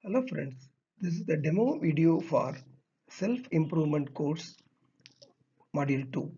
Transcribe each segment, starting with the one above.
Hello friends, this is the demo video for Self-Improvement course Module 2.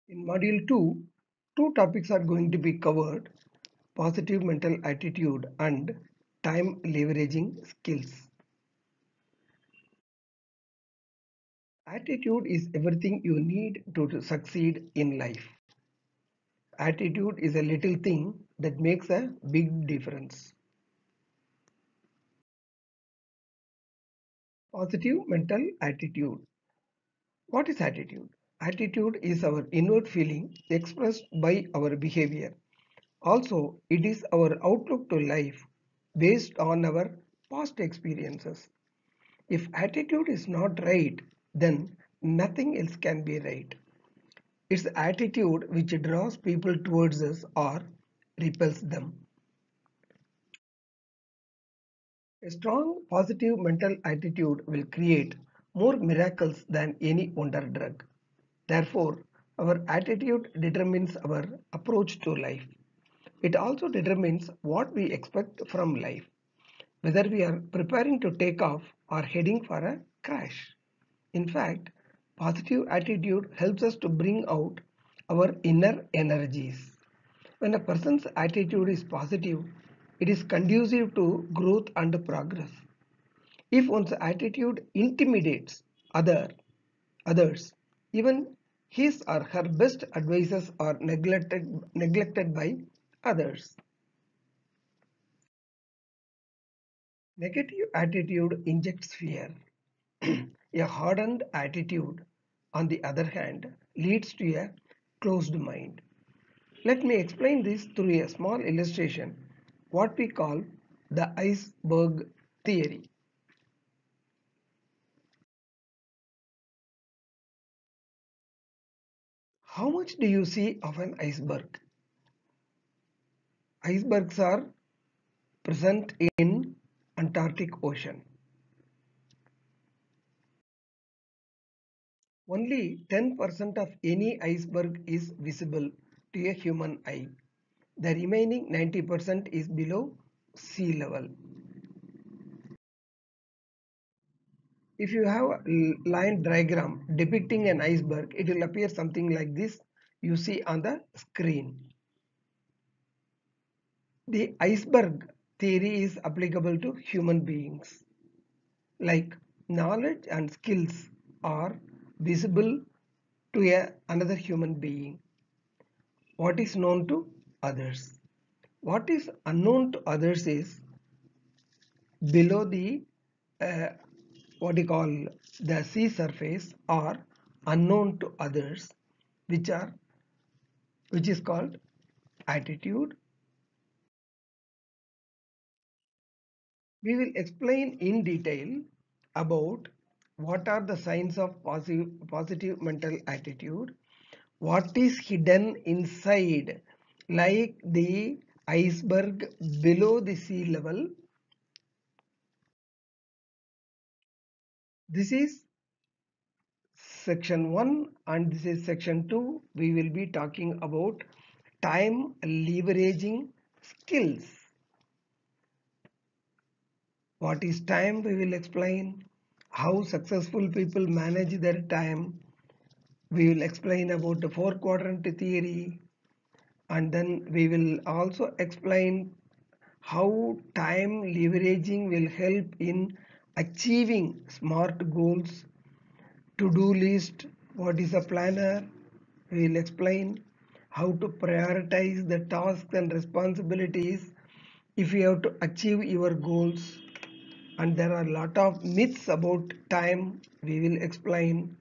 In Module 2, two topics are going to be covered: positive mental attitude and time leveraging skills. Attitude is everything you need to succeed in life. Attitude is a little thing that makes a big difference. Positive mental attitude. What is attitude? Attitude is our inward feeling expressed by our behavior. Also, it is our outlook to life based on our past experiences. If attitude is not right, then nothing else can be right. It's attitude which draws people towards us or repels them. A strong positive mental attitude will create more miracles than any wonder drug. Therefore, our attitude determines our approach to life. It also determines what we expect from life, whether we are preparing to take off or heading for a crash. In fact, positive attitude helps us to bring out our inner energies. When a person's attitude is positive, it is conducive to growth and progress. If one's attitude intimidates others, even his or her best advices are neglected by others. Negative attitude injects fear. A hardened attitude, on the other hand, leads to a closed mind. Let me explain this through a small illustration, what we call the iceberg theory. How much do you see of an iceberg? Icebergs are present in Antarctic Ocean. Only 10% of any iceberg is visible to a human eye. The remaining 90% is below sea level. If you have a line diagram depicting an iceberg, it will appear something like this you see on the screen. The iceberg theory is applicable to human beings. Like knowledge and skills are visible to another human being. What is known to others? What is unknown to others is below the uh, what you call the sea surface, or unknown to others, which is called attitude. We will explain in detail about what are the signs of positive mental attitude, what is hidden inside like the iceberg below the sea level. This is section 1 and this is section 2. We will be talking about time leveraging skills. What is time? We will explain how successful people manage their time. We will explain about the four quadrant theory, and then we will also explain how time leveraging will help in achieving smart goals. To-do list, what is a planner? We will explain how to prioritize the tasks and responsibilities if you have to achieve your goals. And there are a lot of myths about time we will explain,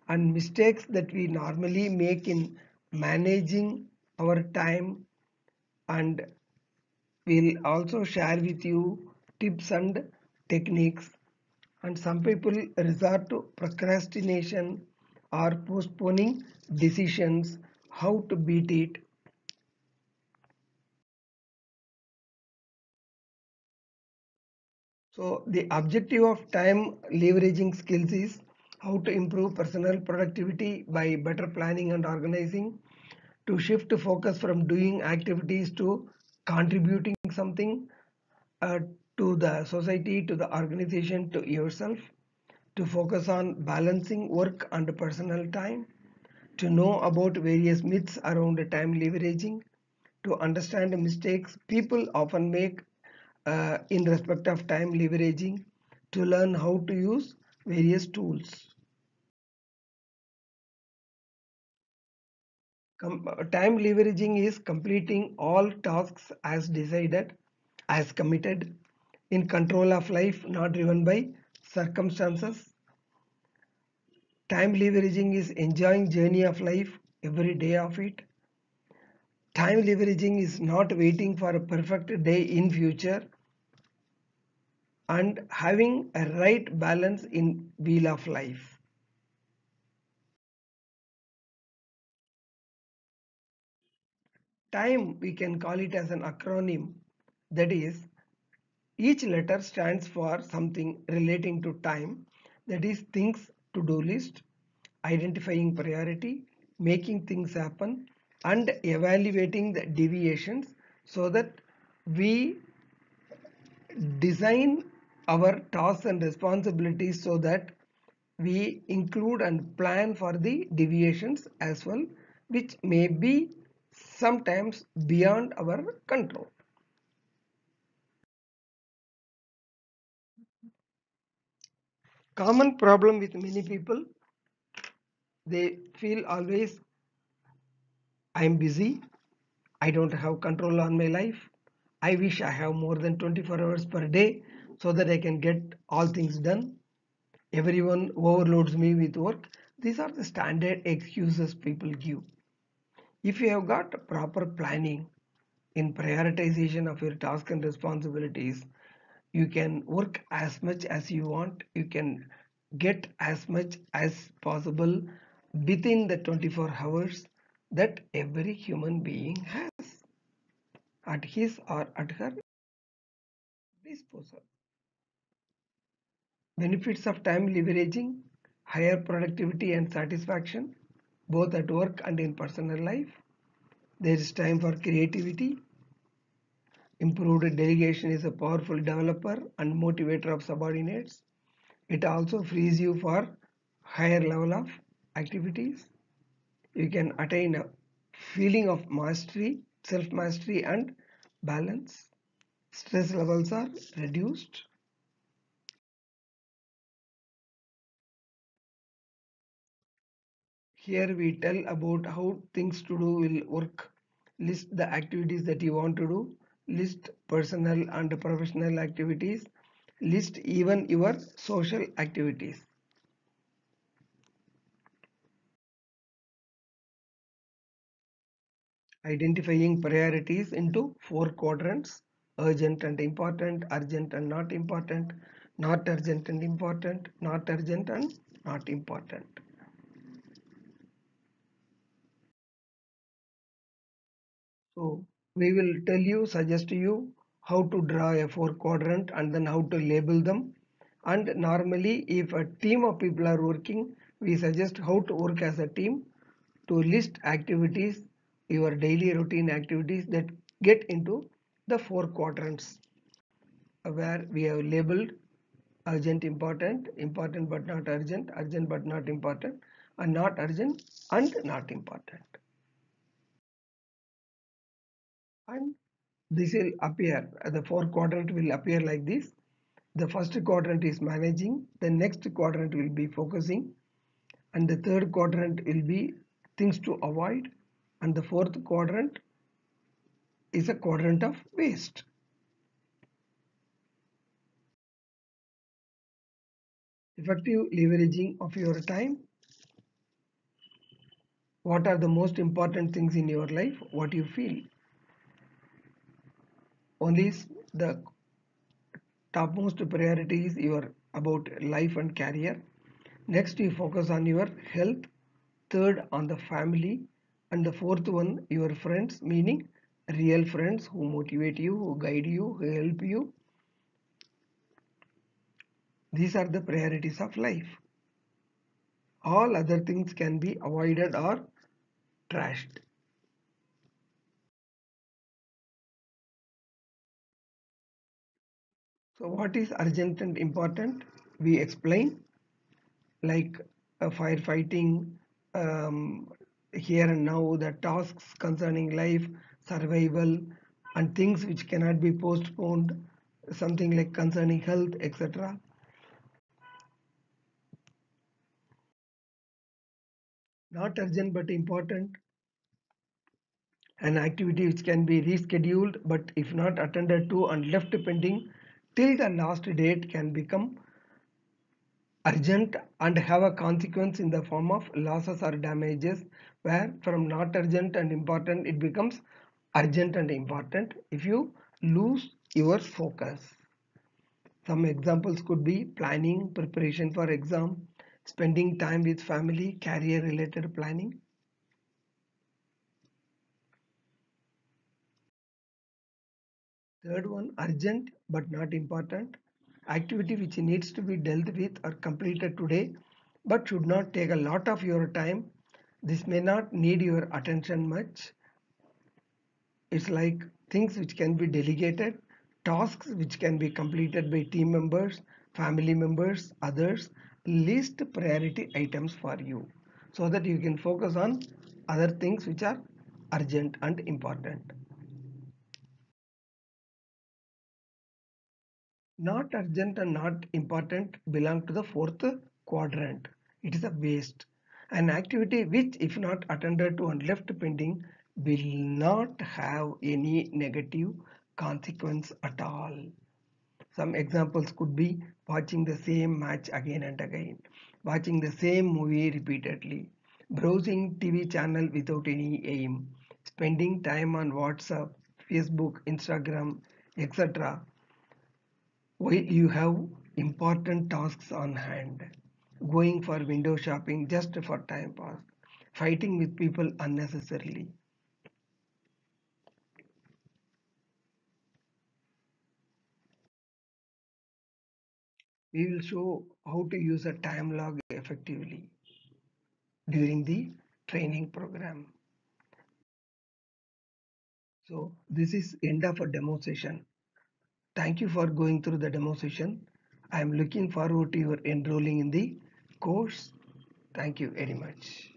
and mistakes that we normally make in managing our time, and we'll also share with you tips and techniques. And some people resort to procrastination or postponing decisions, how to beat it. So the objective of time leveraging skills is how to improve personal productivity by better planning and organizing, to shift focus from doing activities to contributing something, uh, to the society, to the organization, to yourself, to focus on balancing work and personal time, to know about various myths around time leveraging, to understand the mistakes people often make in respect of time leveraging, to learn how to use various tools. Time leveraging is completing all tasks as decided, as committed, in control of life, not driven by circumstances. Time leveraging is enjoying journey of life every day of it. Time leveraging is not waiting for a perfect day in future and having a right balance in wheel of life. Time, we can call it as an acronym, that is, each letter stands for something relating to time, that is things to do list, identifying priority, making things happen, and evaluating the deviations so that we design our tasks and responsibilities so that we include and plan for the deviations as well, which may be sometimes beyond our control. Common problem with many people, they feel always, I'm busy, I don't have control on my life, I wish I have more than 24 hours per day so that I can get all things done, everyone overloads me with work. These are the standard excuses people give. If you have got proper planning in prioritization of your tasks and responsibilities, you can work as much as you want, you can get as much as possible within the 24 hours that every human being has at his or at her disposal. Benefits of time leveraging: higher productivity and satisfaction both at work and in personal life. There is time for creativity. Improved delegation is a powerful developer and motivator of subordinates. It also frees you for higher level of activities. You can attain a feeling of mastery, self-mastery and balance. Stress levels are reduced. Here we tell about how things to do will work. List the activities that you want to do. List personal and professional activities. List even your social activities. Identifying priorities into four quadrants: urgent and important, urgent and not important, not urgent and important, not urgent and not important. So we will tell you, suggest you how to draw a four quadrant and then how to label them. And normally if a team of people are working, we suggest how to work as a team to list activities, your daily routine activities that get into the four quadrants where we have labeled urgent, important, important but not urgent, urgent but not important, and not urgent and not important. And this will appear, the four quadrant will appear like this. The first quadrant is managing, the next quadrant will be focusing, and the third quadrant will be things to avoid, and the fourth quadrant is a quadrant of waste. Effective leveraging of your time. What are the most important things in your life? What you feel? Only the topmost priority is your about life and career. Next, you focus on your health. Third, on the family. And the fourth one, your friends, meaning real friends who motivate you, who guide you, who help you. These are the priorities of life. All other things can be avoided or trashed. So what is urgent and important? We explain, like firefighting, here and now, the tasks concerning life, survival, and things which cannot be postponed, something like concerning health, etc. Not urgent but important, an activity which can be rescheduled but if not attended to and left pending till the last date can become urgent and have a consequence in the form of losses or damages, where from not urgent and important it becomes urgent and important if you lose your focus. Some examples could be planning, preparation for exam, spending time with family, career related planning. Third one, urgent but not important. Activity which needs to be dealt with or completed today but should not take a lot of your time. This may not need your attention much. It's like things which can be delegated, tasks which can be completed by team members, family members, others, least priority items for you so that you can focus on other things which are urgent and important. Not urgent and not important belong to the fourth quadrant. It is a waste. An activity which, if not attended to and left pending, will not have any negative consequence at all. Some examples could be watching the same match again and again, watching the same movie repeatedly, browsing TV channel without any aim, spending time on WhatsApp, Facebook, Instagram, etc. while you have important tasks on hand, going for window shopping just for time pass, fighting with people unnecessarily. We will show how to use a time log effectively during the training program. So this is end of a demo session. Thank you for going through the demo session. I am looking forward to your enrolling in the course. Thank you very much.